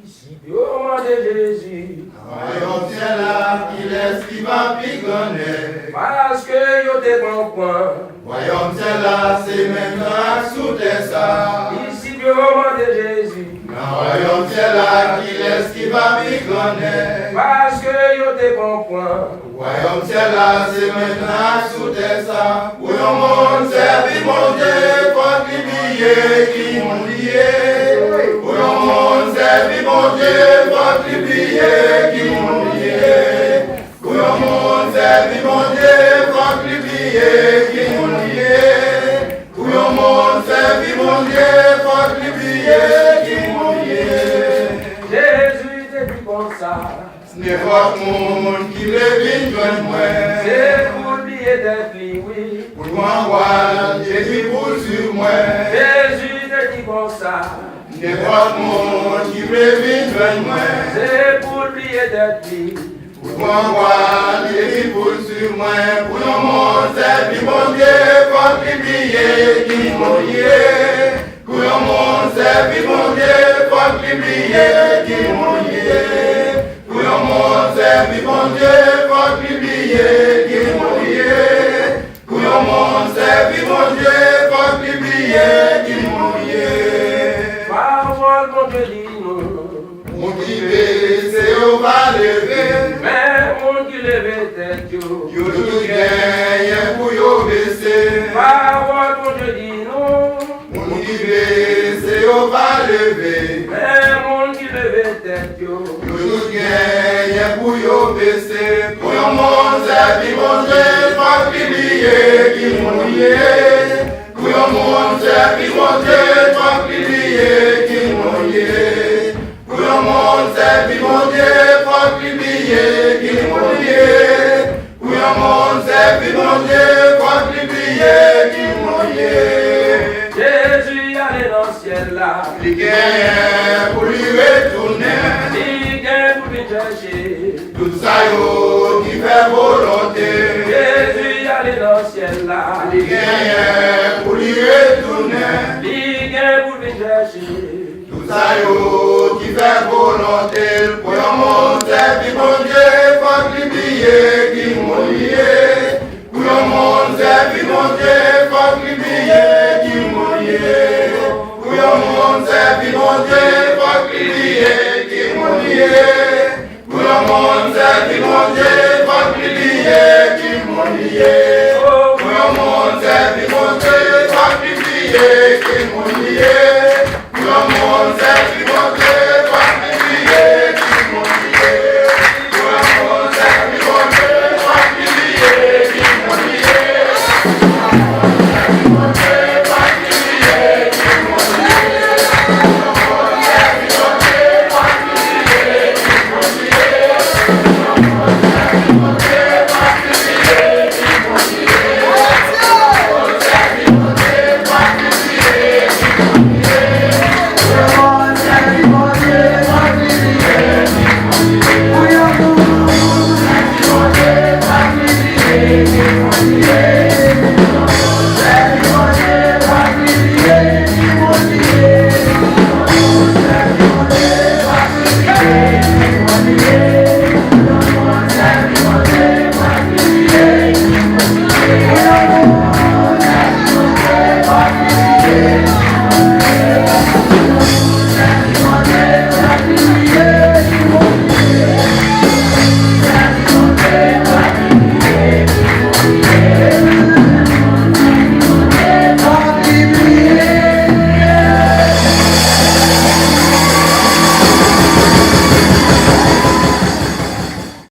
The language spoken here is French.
Ici, au nom de Jésus. Voyons là, qui laisse qui va pigonner. Parce que yo te bon point. Voyons là, c'est maintenant sous tes ça. Ici, au nom de Jésus. Voyons là, qui laisse qui va pigonner. Parce que yo te bon point. Voyons là, c'est maintenant sous tes ça. Pour le monde, c'est mon Dieu, faut qu'il brille, qui m'ont lié. Pour le monde, c'est mon Dieu, faut qu'il brille, qui m'ont lié. Pour le monde, c'est mon Dieu, faut qu'il brille, qui m'ont lié. Pour le monde, c'est mon Dieu, faut qu'il brille, qui m'ont lié. Jésus te dit comme ça. Ce n'est pas monde qui le vient joindre moi. C'est pour oublier d'être lui, oui. Pour m'envoyer, Jésus pour sur moi. Jésus te dit comme ça. Ce n'est pas monde qui le vient joindre moi. C'est pour oublier d'être lui. Pour m'envoyer, Jésus pour sur moi. Pour le monde, c'est mon Dieu, faut qu'il brille, qui m'ont lié. Pour le monde, c'est mon Dieu, faut qu'il brille, qui m'ont lié. Pour le monde, c'est mon Dieu, faut qu'il brille, qui m'ont lié. Pour le monde, c'est mon Dieu, faut qu'il brille, qui m'ont lié. Parole, mon Dieu dit non. Mon qui baisse, on va lever. Mais mon qui lève tête, yo. Yo tout gagne pour yo baisser. Parole, mon Dieu dit non. Mon qui baisse, on va lever. Mais mon qui lève tête, yo. Yo tout gagne pour yo baisser. Pour le monde, c'est mon Dieu, faut qu'il brille, qui m'ont lié. Pour le monde, c'est mon Dieu, faut qu'il brille, qui m'ont lié. Pour le monde, c'est mon Dieu, faut qu'il brille, qui m'ont lié. Pour le monde, c'est mon Dieu, faut qu'il brille, qui m'ont lié. Jésus allait dans le ciel là. Il gagne pour lui retourner. Il gagne pour lui chercher. Tout ça yo qui fait volonté. Jésus allait dans le ciel là. Il gagne pour lui retourner. Il gagne pour lui chercher. Tout ça yo qui fait volonté. Pour le monde, c'est mon Dieu, faut qu'il brille, qui m'ont lié. Pour le monde, c'est mon Dieu, faut qu'il brille, qui m'ont lié. Pour le monde, c'est mon Dieu, faut qu'il brille, qui m'ont lié. Pour le monde, c'est mon Dieu, faut qu'il brille, qui m'ont lié. Pour le monde, c'est mon Dieu, faut qu'il brille, qui m'ont lié. Pour le monde, c'est mon Dieu, faut qu'il brille, qui m'ont lié. Pour le monde, c'est mon Dieu, faut qu'il brille, qui m'ont lié.